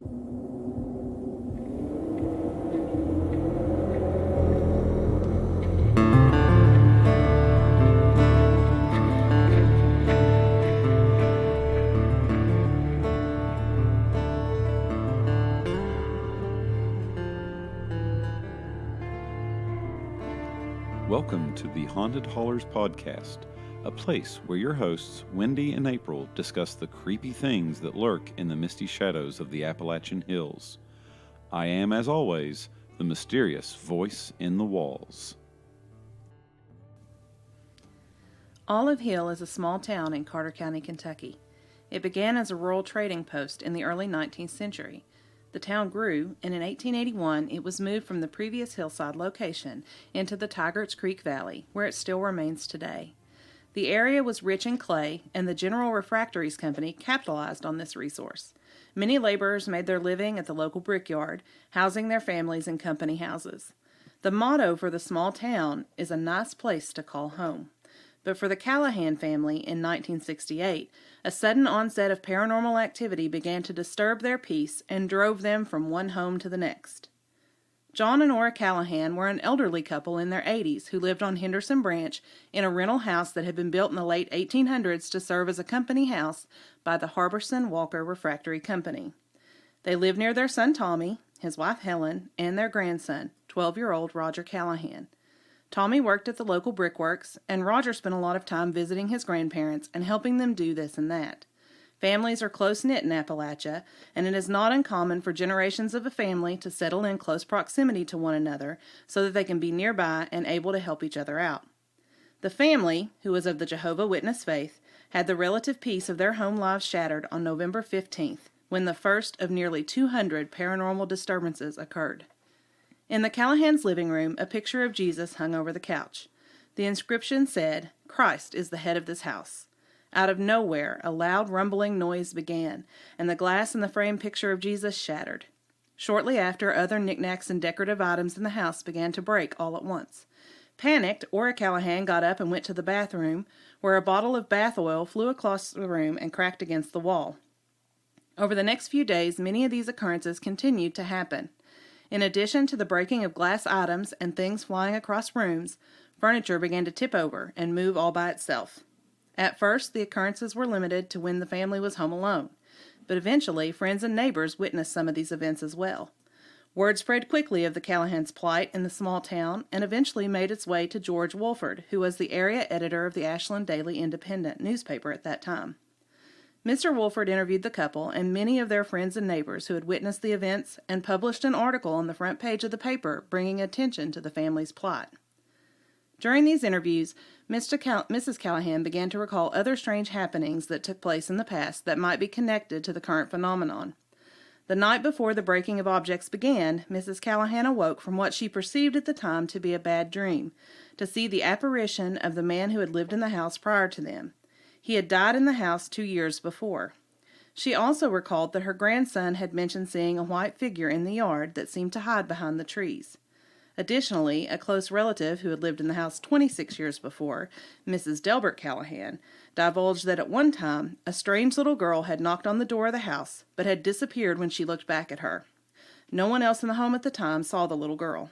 Welcome to the Haunted Haulers Podcast, a place where your hosts, Wendy and April, discuss the creepy things that lurk in the misty shadows of the Appalachian Hills. I am, as always, the mysterious voice in the walls. Olive Hill is a small town in Carter County, Kentucky. It began as a rural trading post in the early 19th century. The town grew, and in 1881 it was moved from the previous hillside location into the Tygarts Creek Valley, where it still remains today. The area was rich in clay, and the General Refractories Company capitalized on this resource. Many laborers made their living at the local brickyard, housing their families in company houses. The motto for the small town is "a nice place to call home." But for the Callihans family in 1968, a sudden onset of paranormal activity began to disturb their peace and drove them from one home to the next. John and Ora Callahan were an elderly couple in their 80s who lived on Henderson Branch in a rental house that had been built in the late 1800s to serve as a company house by the Harbison Walker Refractory Company. They lived near their son Tommy, his wife Helen, and their grandson, 12-year-old Roger Callahan. Tommy worked at the local brickworks, and Roger spent a lot of time visiting his grandparents and helping them do this and that. Families are close-knit in Appalachia, and it is not uncommon for generations of a family to settle in close proximity to one another so that they can be nearby and able to help each other out. The family, who was of the Jehovah's Witness faith, had the relative peace of their home lives shattered on November 15th, when the first of nearly 200 paranormal disturbances occurred. In the Callihans' living room, a picture of Jesus hung over the couch. The inscription said, "Christ is the head of this house." Out of nowhere, a loud rumbling noise began, and the glass in the framed picture of Jesus shattered. Shortly after, other knickknacks and decorative items in the house began to break all at once. Panicked, Ora Callahan got up and went to the bathroom, where a bottle of bath oil flew across the room and cracked against the wall. Over the next few days, many of these occurrences continued to happen. In addition to the breaking of glass items and things flying across rooms, furniture began to tip over and move all by itself. At first, the occurrences were limited to when the family was home alone, but eventually friends and neighbors witnessed some of these events as well. Word spread quickly of the Callihans' plight in the small town and eventually made its way to George Wolfford, who was the area editor of the Ashland Daily Independent newspaper at that time. Mr. Wolfford interviewed the couple and many of their friends and neighbors who had witnessed the events and published an article on the front page of the paper bringing attention to the family's plight. During these interviews, Mrs. Callahan began to recall other strange happenings that took place in the past that might be connected to the current phenomenon. The night before the breaking of objects began, Mrs. Callahan awoke from what she perceived at the time to be a bad dream, to see the apparition of the man who had lived in the house prior to them. He had died in the house 2 years before. She also recalled that her grandson had mentioned seeing a white figure in the yard that seemed to hide behind the trees. Additionally, a close relative who had lived in the house 26 years before, Mrs. Delbert Callahan, divulged that at one time a strange little girl had knocked on the door of the house, but had disappeared when she looked back at her. No one else in the home at the time saw the little girl.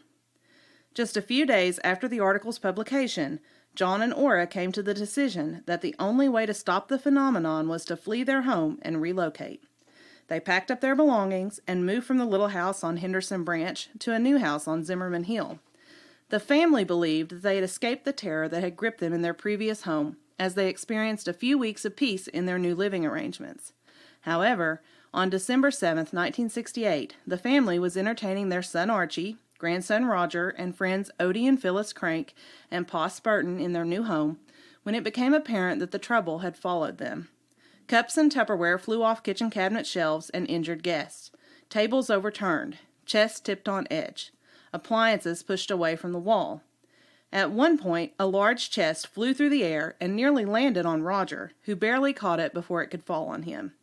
Just a few days after the article's publication, John and Ora came to the decision that the only way to stop the phenomenon was to flee their home and relocate. They packed up their belongings and moved from the little house on Henderson Branch to a new house on Zimmerman Hill. The family believed that they had escaped the terror that had gripped them in their previous home, as they experienced a few weeks of peace in their new living arrangements. However, on December 7, 1968, the family was entertaining their son Archie, grandson Roger, and friends Odie and Phyllis Crank and Pa Spurton in their new home, when it became apparent that the trouble had followed them. Cups and Tupperware flew off kitchen cabinet shelves and injured guests. Tables overturned. Chests tipped on edge. Appliances pushed away from the wall. At one point, a large chest flew through the air and nearly landed on Roger, who barely caught it before it could fall on him.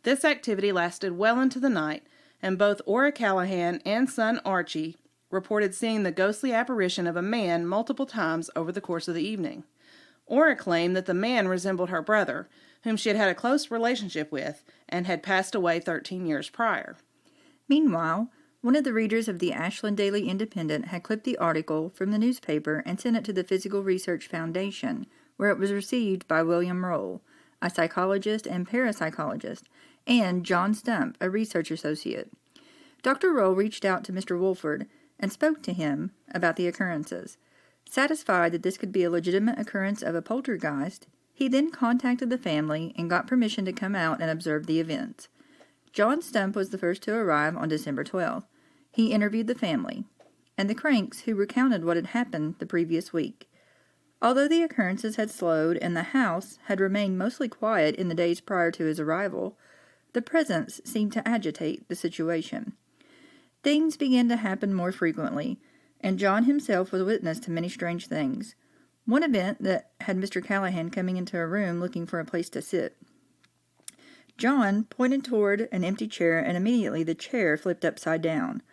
This activity lasted well into the night, and both Ora Callahan and son Archie reported seeing the ghostly apparition of a man multiple times over the course of the evening. Ora claimed that the man resembled her brother, whom she had had a close relationship with and had passed away 13 years prior. Meanwhile, one of the readers of the Ashland Daily Independent had clipped the article from the newspaper and sent it to the Physical Research Foundation, where it was received by William Roll, a psychologist and parapsychologist, and John Stump, a research associate. Dr. Roll reached out to Mr. Wolfford and spoke to him about the occurrences. Satisfied that this could be a legitimate occurrence of a poltergeist, he then contacted the family and got permission to come out and observe the events. John Stump was the first to arrive on December 12th. He interviewed the family and the Cranks, who recounted what had happened the previous week. Although the occurrences had slowed and the house had remained mostly quiet in the days prior to his arrival, the presence seemed to agitate the situation. Things began to happen more frequently, and John himself was witness to many strange things. One event that had Mr. Callaghan coming into a room looking for a place to sit. John pointed toward an empty chair, and immediately the chair flipped upside down.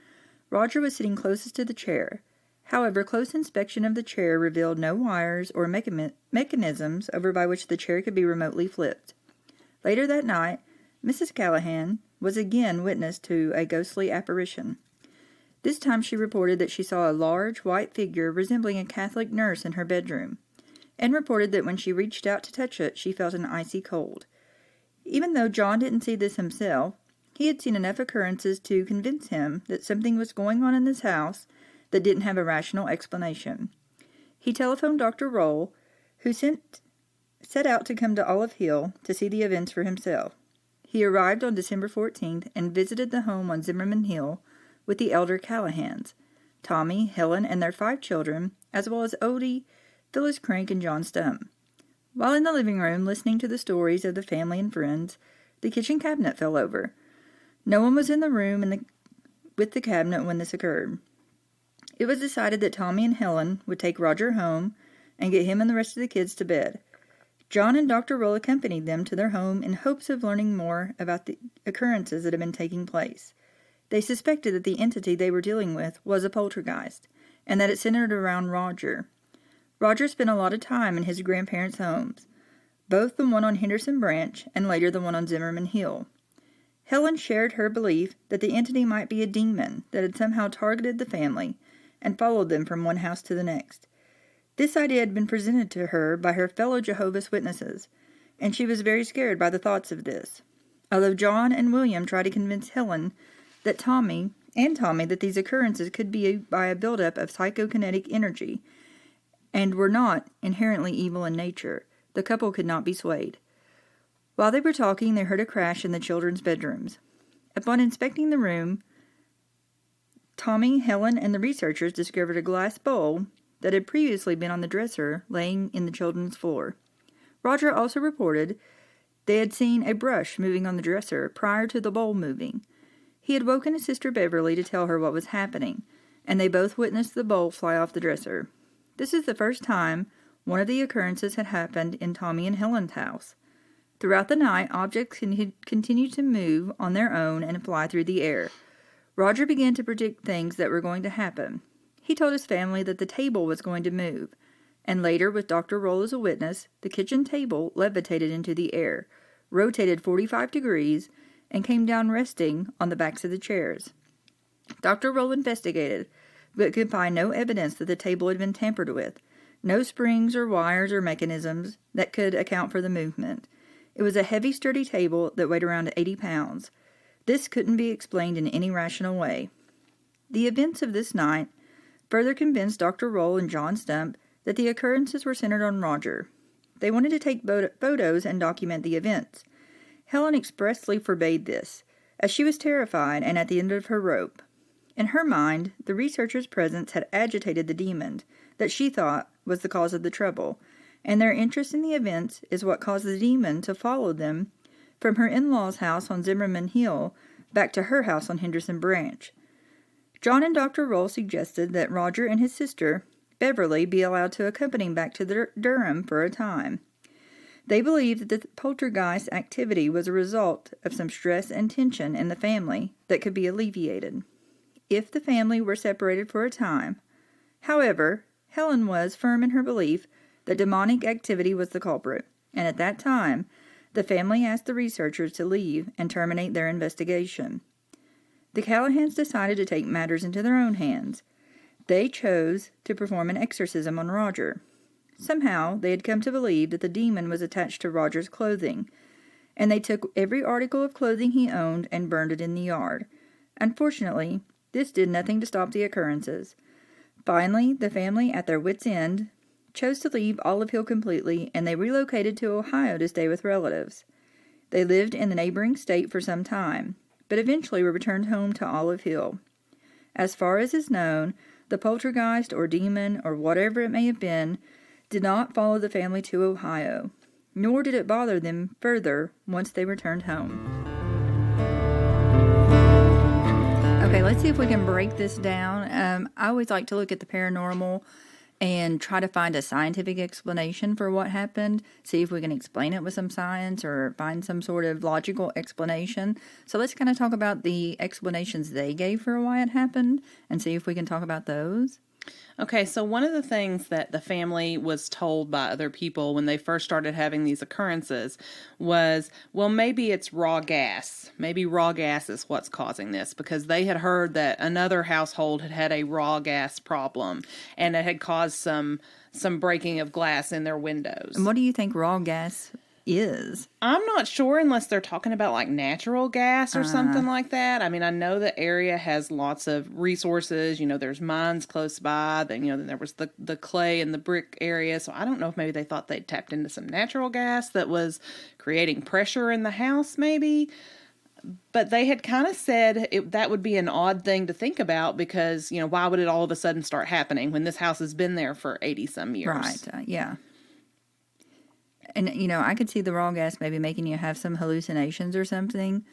Roger was sitting closest to the chair. However, close inspection of the chair revealed no wires or mechanisms over by which the chair could be remotely flipped. Later that night, Mrs. Callaghan was again witness to a ghostly apparition. This time she reported that she saw a large white figure resembling a Catholic nurse in her bedroom, and reported that when she reached out to touch it, she felt an icy cold. Even though John didn't see this himself, he had seen enough occurrences to convince him that something was going on in this house that didn't have a rational explanation. He telephoned Dr. Roll, who set out to come to Olive Hill to see the events for himself. He arrived on December 14th and visited the home on Zimmerman Hill with the elder Callihans, Tommy, Helen, and their 5 children, as well as Odie, Phyllis Crank, and John Stump. While in the living room listening to the stories of the family and friends, the kitchen cabinet fell over. No one was in the room with the cabinet when this occurred. It was decided that Tommy and Helen would take Roger home and get him and the rest of the kids to bed. John and Dr. Roll accompanied them to their home in hopes of learning more about the occurrences that had been taking place. They suspected that the entity they were dealing with was a poltergeist, and that it centered around Roger. Roger spent a lot of time in his grandparents' homes, both the one on Henderson Branch and later the one on Zimmerman Hill. Helen shared her belief that the entity might be a demon that had somehow targeted the family and followed them from one house to the next. This idea had been presented to her by her fellow Jehovah's Witnesses, and she was very scared by the thoughts of this. Although John and William tried to convince Helen that Tommy that these occurrences could be by a buildup of psychokinetic energy and were not inherently evil in nature, the couple could not be swayed. While they were talking, they heard a crash in the children's bedrooms. Upon inspecting the room, Tommy, Helen, and the researchers discovered a glass bowl that had previously been on the dresser laying in the children's floor. Roger also reported they had seen a brush moving on the dresser prior to the bowl moving. He had woken his sister Beverly to tell her what was happening, and they both witnessed the bowl fly off the dresser. This is the first time one of the occurrences had happened in Tommy and Helen's house. Throughout the night, objects continued to move on their own and fly through the air. Roger began to predict things that were going to happen. He told his family that the table was going to move, and later, with Dr. Roll as a witness, the kitchen table levitated into the air, rotated 45 degrees, and came down resting on the backs of the chairs. Dr. Roll investigated, but could find no evidence that the table had been tampered with, no springs or wires or mechanisms that could account for the movement. It was a heavy, sturdy table that weighed around 80 pounds. This couldn't be explained in any rational way. The events of this night further convinced Dr. Roll and John Stump that the occurrences were centered on Roger. They wanted to take photos and document the events. Helen expressly forbade this, as she was terrified and at the end of her rope. In her mind, the researchers' presence had agitated the demon that she thought was the cause of the trouble, and their interest in the events is what caused the demon to follow them from her in-laws' house on Zimmerman Hill back to her house on Henderson Branch. John and Dr. Roll suggested that Roger and his sister, Beverly, be allowed to accompany him back to Durham for a time. They believed that the poltergeist activity was a result of some stress and tension in the family that could be alleviated if the family were separated for a time. However, Helen was firm in her belief that demonic activity was the culprit, and at that time, the family asked the researchers to leave and terminate their investigation. The Callihans decided to take matters into their own hands. They chose to perform an exorcism on Roger. Somehow, they had come to believe that the demon was attached to Roger's clothing, and they took every article of clothing he owned and burned it in the yard. Unfortunately, this did nothing to stop the occurrences. Finally, the family, at their wits' end, chose to leave Olive Hill completely, and they relocated to Ohio to stay with relatives. They lived in the neighboring state for some time, but eventually were returned home to Olive Hill. As far as is known, the poltergeist or demon or whatever it may have been did not follow the family to Ohio, nor did it bother them further once they returned home. Okay, let's see if we can break this down. I always like to look at the paranormal and try to find a scientific explanation for what happened, see if we can explain it with some science or find some sort of logical explanation. So let's kind of talk about the explanations they gave for why it happened and see if we can talk about those. Okay, so one of the things that the family was told by other people when they first started having these occurrences was, well, maybe it's raw gas. Maybe raw gas is what's causing this, because they had heard that another household had had a raw gas problem, and it had caused some breaking of glass in their windows. And what do you think raw gas is? I'm not sure unless they're talking about like natural gas or something like that. I mean, I know the area has lots of resources. You know, there's mines close by. Then, then there was the clay and the brick area. So I don't know if maybe they thought they'd tapped into some natural gas that was creating pressure in the house, maybe. But they had kind of said that would be an odd thing to think about because, why would it all of a sudden start happening when this house has been there for 80-some years? Right, yeah. And, I could see the raw gas maybe making you have some hallucinations or something,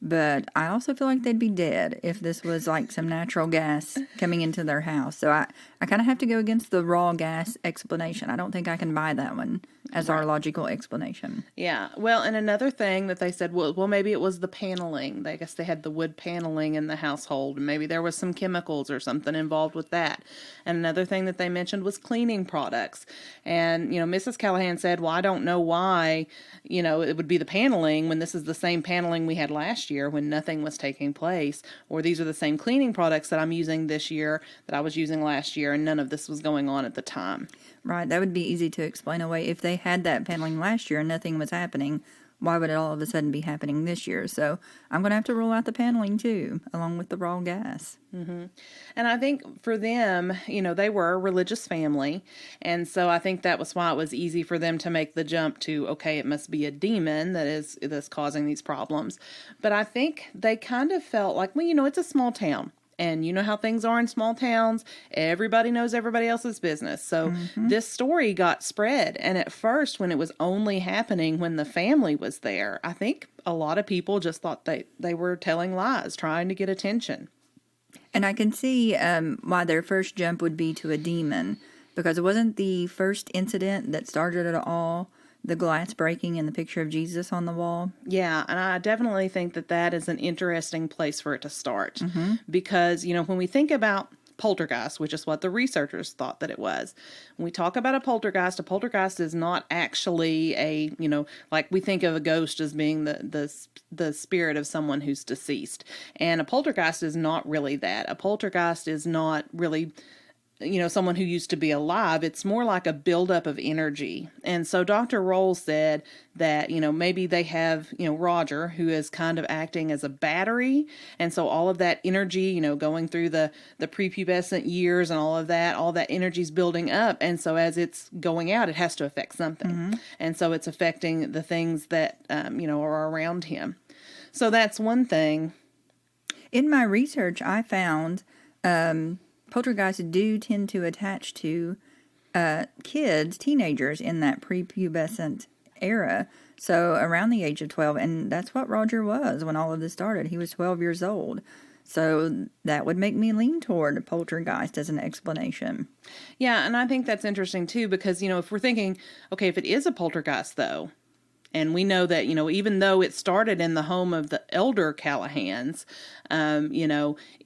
but I also feel like they'd be dead if this was like some natural gas coming into their house. So I kind of have to go against the raw gas explanation. I don't think I can buy that one as our logical explanation. Yeah. Well, and another thing that they said, well, maybe it was the paneling. I guess they had the wood paneling in the household, and maybe there was some chemicals or something involved with that. And another thing that they mentioned was cleaning products. And, Mrs. Callahan said, well, I don't know why, it would be the paneling when this is the same paneling we had last year when nothing was taking place, or these are the same cleaning products that I'm using this year that I was using last year, and none of this was going on at the time. Right, that would be easy to explain away. If they had that paneling last year and nothing was happening, why would it all of a sudden be happening this year? So I'm going to have to rule out the paneling too, along with the raw gas. Mm-hmm. And I think for them, they were a religious family. And so I think that was why it was easy for them to make the jump to, okay, it must be a demon that's causing these problems. But I think they kind of felt like, well, it's a small town. And you know how things are in small towns. Everybody knows everybody else's business. So this story got spread. And at first, when it was only happening when the family was there, I think a lot of people just thought they were telling lies, trying to get attention. And I can see why their first jump would be to a demon. Because it wasn't the first incident that started it all. The glass breaking and the picture of Jesus on the wall. Yeah, and I definitely think that is an interesting place for it to start. Because, when we think about poltergeist, which is what the researchers thought that it was, when we talk about a poltergeist is not actually like we think of a ghost as being the spirit of someone who's deceased. And a poltergeist is not really that. A poltergeist is not really someone who used to be alive. It's more like a buildup of energy. And so Dr. Roll said that, maybe they have, Roger, who is kind of acting as a battery. And so all of that energy, going through the prepubescent years and all that energy's building up. And so as it's going out, it has to affect something. And so it's affecting the things that, are around him. So that's one thing. In my research, I found, poltergeists do tend to attach to teenagers in that prepubescent era, so around the age of 12, and that's what Roger was when all of this started. He was 12 years old, so that would make me lean toward poltergeist as an explanation. Yeah, and I think that's interesting too, because, if we're thinking, okay, if it is a poltergeist though, and we know that, even though it started in the home of the elder Callihans,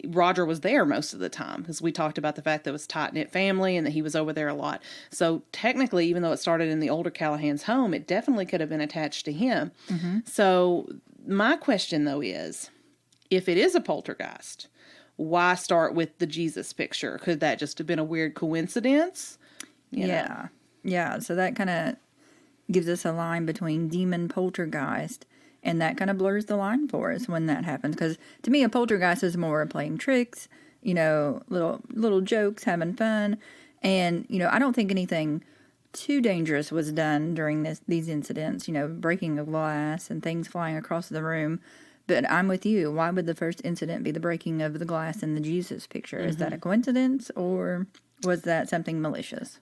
Roger was there most of the time, because we talked about the fact that it was a tight-knit family and that he was over there a lot. So technically, even though it started in the older Callihans' home, it definitely could have been attached to him. So my question, though, is, if it is a poltergeist, why start with the Jesus picture? Could that just have been a weird coincidence? You know? Yeah. So that kind of gives us a line between demon poltergeist, and that kind of blurs the line for us when that happens. Because to me, a poltergeist is more playing tricks, little jokes, having fun. And, I don't think anything too dangerous was done during these incidents, breaking a glass and things flying across the room. But I'm with you. Why would the first incident be the breaking of the glass in the Jesus picture? Is that a coincidence, or was that something malicious?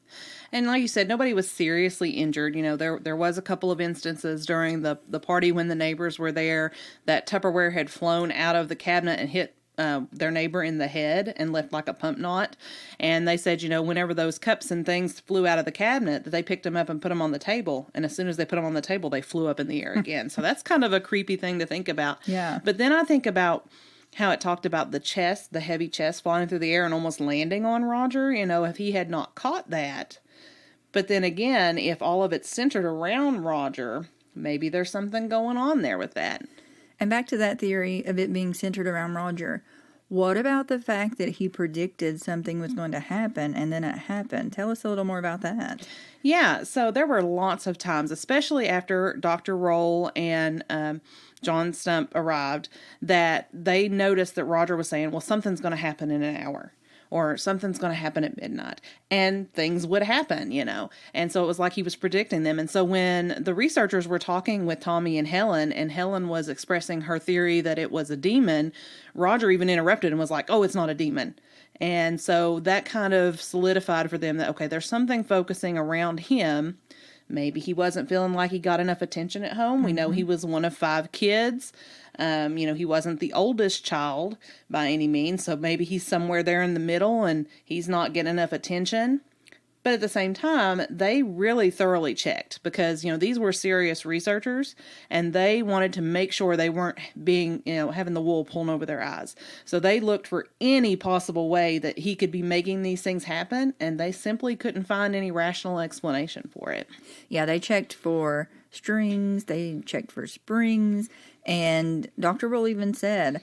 And like you said, nobody was seriously injured. There was a couple of instances during the party when the neighbors were there that Tupperware had flown out of the cabinet and hit their neighbor in the head and left like a pump knot. And they said, whenever those cups and things flew out of the cabinet, that they picked them up and put them on the table. And as soon as they put them on the table, they flew up in the air again. So that's kind of a creepy thing to think about. Yeah. But then I think about how it talked about the heavy chest flying through the air and almost landing on Roger, if he had not caught that. But then again, if all of it's centered around Roger, maybe there's something going on there with that. And back to that theory of it being centered around Roger, what about the fact that he predicted something was going to happen and then it happened? Tell us a little more about that. Yeah, so there were lots of times, especially after Dr. Roll and John Stump arrived, that they noticed that Roger was saying, well, something's going to happen in an hour. Or something's going to happen at midnight. And things would happen, And so it was like he was predicting them. And so when the researchers were talking with Tommy and Helen was expressing her theory that it was a demon, Roger even interrupted and was like, oh, it's not a demon. And so that kind of solidified for them that, okay, there's something focusing around him. Maybe he wasn't feeling like he got enough attention at home. We know he was one of 5 kids. He wasn't the oldest child by any means, so maybe he's somewhere there in the middle and he's not getting enough attention. But at the same time, they really thoroughly checked because, these were serious researchers and they wanted to make sure they weren't being, having the wool pulled over their eyes. So they looked for any possible way that he could be making these things happen, and they simply couldn't find any rational explanation for it. Yeah, they checked for strings, they checked for springs, and Dr. Roll even said,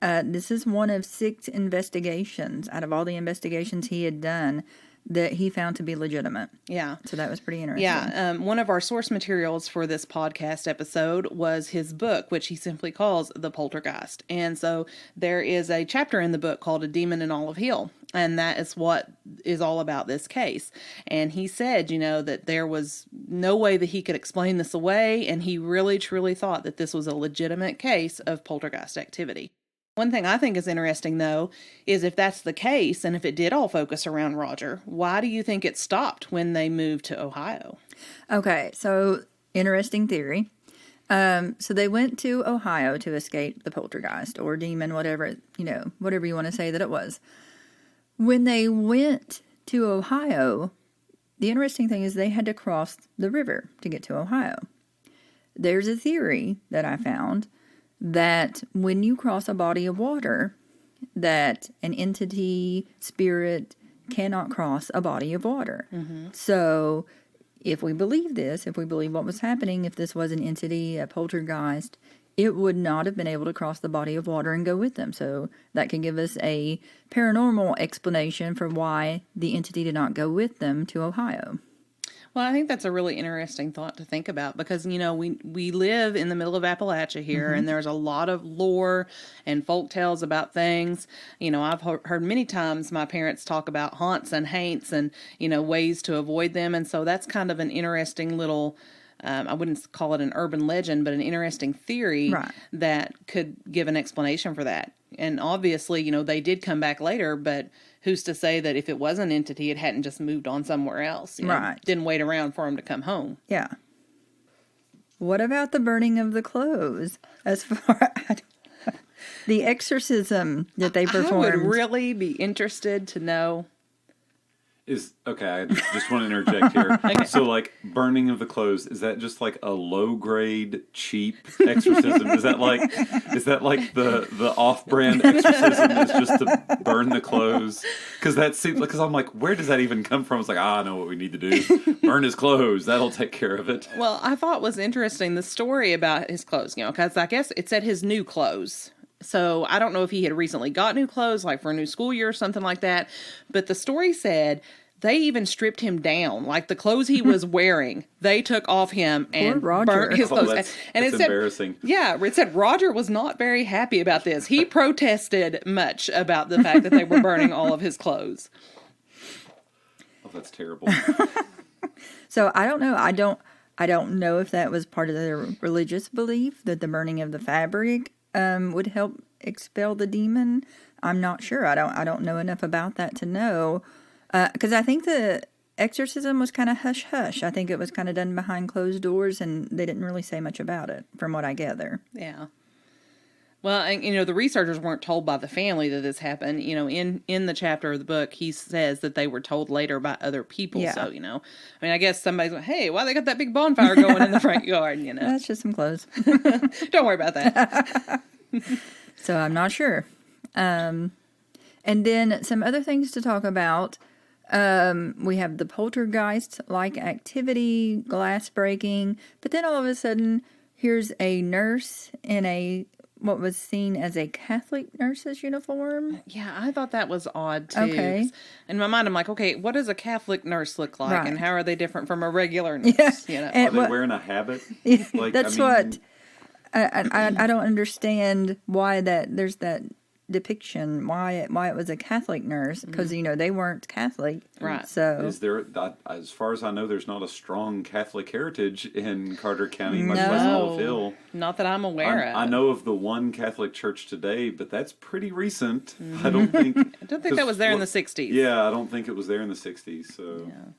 this is one of 6 investigations out of all the investigations he had done that he found to be legitimate. Yeah. So that was pretty interesting. Yeah. One of our source materials for this podcast episode was his book, which he simply calls The Poltergeist. And so there is a chapter in the book called A Demon in Olive Hill. And that is what is all about this case. And he said, that there was no way that he could explain this away. And he really, truly thought that this was a legitimate case of poltergeist activity. One thing I think is interesting, though, is if that's the case, and if it did all focus around Roger, why do you think it stopped when they moved to Ohio? Okay, so interesting theory. So they went to Ohio to escape the poltergeist or demon, whatever you want to say that it was. When they went to Ohio, the interesting thing is they had to cross the river to get to Ohio. There's a theory that I found that when you cross a body of water, that an entity, spirit, cannot cross a body of water. Mm-hmm. So if we believe this, if we believe what was happening, if this was an entity, a poltergeist, it would not have been able to cross the body of water and go with them. So that can give us a paranormal explanation for why the entity did not go with them to Ohio. Well, I think that's a really interesting thought to think about because, we live in the middle of Appalachia here, and there's a lot of lore and folk tales about things. I've heard many times my parents talk about haunts and haints and, ways to avoid them. And so that's kind of an interesting little, I wouldn't call it an urban legend, but an interesting theory that could give an explanation for that. And obviously, they did come back later, but who's to say that if it was an entity, it hadn't just moved on somewhere else? Didn't wait around for him to come home. Yeah. What about the burning of the clothes? As far as the exorcism that they performed. I would really be interested to know. I just want to interject here. Okay. So, burning of the clothes, is that just like a low-grade, cheap exorcism? Is that like the off-brand exorcism is just to burn the clothes? Because I'm like, where does that even come from? It's like, I know what we need to do. Burn his clothes. That'll take care of it. Well, I thought was interesting the story about his clothes, because I guess it said his new clothes. So I don't know if he had recently got new clothes, like for a new school year or something like that. But the story said they even stripped him down. Like the clothes he was wearing, they took off him and burnt his clothes. That's it said, embarrassing. Yeah, it said Roger was not very happy about this. He protested much about the fact that they were burning all of his clothes. Oh, that's terrible. So I don't know. I don't know if that was part of their religious belief that the burning of the fabric would help expel the demon. I'm not sure. I don't know enough about that to know. Because I think the exorcism was kind of hush-hush. I think it was kind of done behind closed doors, and they didn't really say much about it, from what I gather. Yeah. Well, and, the researchers weren't told by the family that this happened. In the chapter of the book, he says that they were told later by other people. Yeah. So, I guess somebody's like, hey, why they got that big bonfire going in the front yard, That's just some clothes. Don't worry about that. So I'm not sure. And then some other things to talk about. We have the poltergeist-like activity, glass breaking, but then all of a sudden, here's a nurse in what was seen as a Catholic nurse's uniform. Yeah, I thought that was odd, too. Okay. In my mind, I'm like, okay, what does a Catholic nurse look like, Right. and how are they different from a regular nurse? Yeah. Are they wearing a habit? That's what... I don't understand why there's that depiction, why it was a Catholic nurse, because they weren't Catholic, right? So is there, as far as I know, there's not a strong Catholic heritage in Carter County, much less Olive Hill. Not that I'm aware of. I know of the one Catholic church today, but that's pretty recent. I don't think that was there in the 60s. Yeah, I don't think it was there in the 60s. So. Yeah.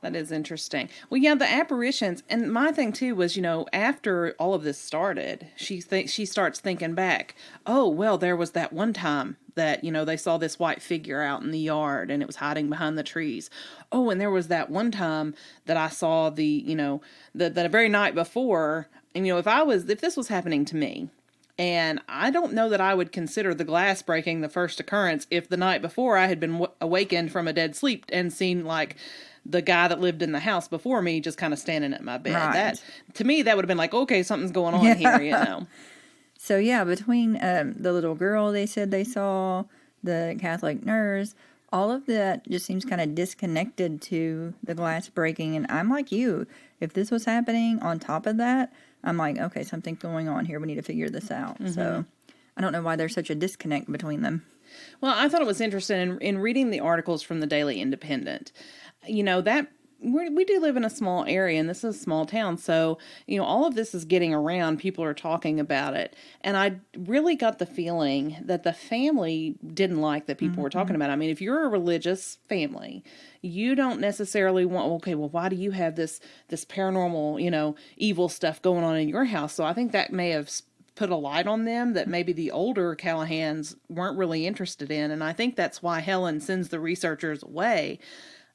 That is interesting. Well, yeah, the apparitions, and my thing too was, after all of this started, she starts thinking back. Oh, well, there was that one time that they saw this white figure out in the yard, and it was hiding behind the trees. Oh, and there was that one time that I saw the very night before. And if this was happening to me, and I don't know that I would consider the glass breaking the first occurrence if the night before I had been awakened from a dead sleep and seen the guy that lived in the house before me just kind of standing at my bed. Right. That, to me, that would have been like, okay, something's going on here, So, yeah, between the little girl they said they saw, the Catholic nurse, all of that just seems kind of disconnected to the glass breaking. And I'm like you. If this was happening on top of that, I'm like, okay, something's going on here. We need to figure this out. Mm-hmm. So, I don't know why there's such a disconnect between them. Well, I thought it was interesting in reading the articles from the Daily Independent. That we do live in a small area, and this is a small town, so all of this is getting around. People are talking about it, and I really got the feeling that the family didn't like that people were talking about it. I mean, if you're a religious family, you don't necessarily want, okay, well, why do you have this paranormal, evil stuff going on in your house? So I think that may have put a light on them that maybe the older Callihans weren't really interested in, and I think that's why Helen sends the researchers away.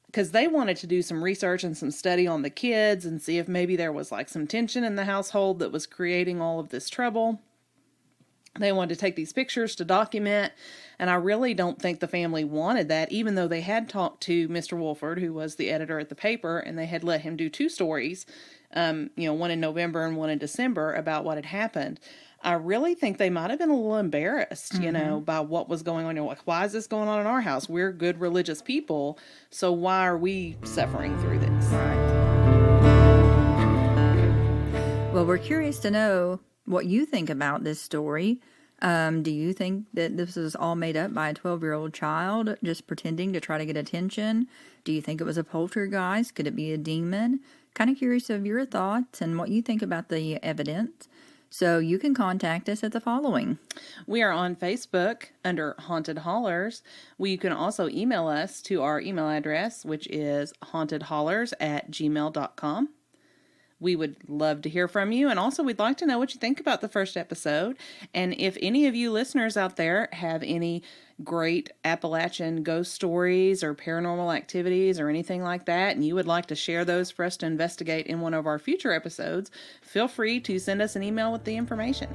Because they wanted to do some research and some study on the kids and see if maybe there was some tension in the household that was creating all of this trouble. They wanted to take these pictures to document, and I really don't think the family wanted that, even though they had talked to Mr. Wolfford, who was the editor at the paper, and they had let him do 2 stories, one in November and one in December, about what had happened. I really think they might have been a little embarrassed, by what was going on. Why is this going on in our house? We're good religious people, so why are we suffering through this? Right. Well, we're curious to know what you think about this story. Do you think that this was all made up by a 12-year-old child just pretending to try to get attention? Do you think it was a poltergeist? Could it be a demon? Kind of curious of your thoughts and what you think about the evidence. So you can contact us at the following. We are on Facebook under Haunted Hollers. You can also email us to our email address, which is hauntedhollers@gmail.com. We would love to hear from you, and also we'd like to know what you think about the first episode. And if any of you listeners out there have any great Appalachian ghost stories or paranormal activities or anything like that, and you would like to share those for us to investigate in one of our future episodes, feel free to send us an email with the information.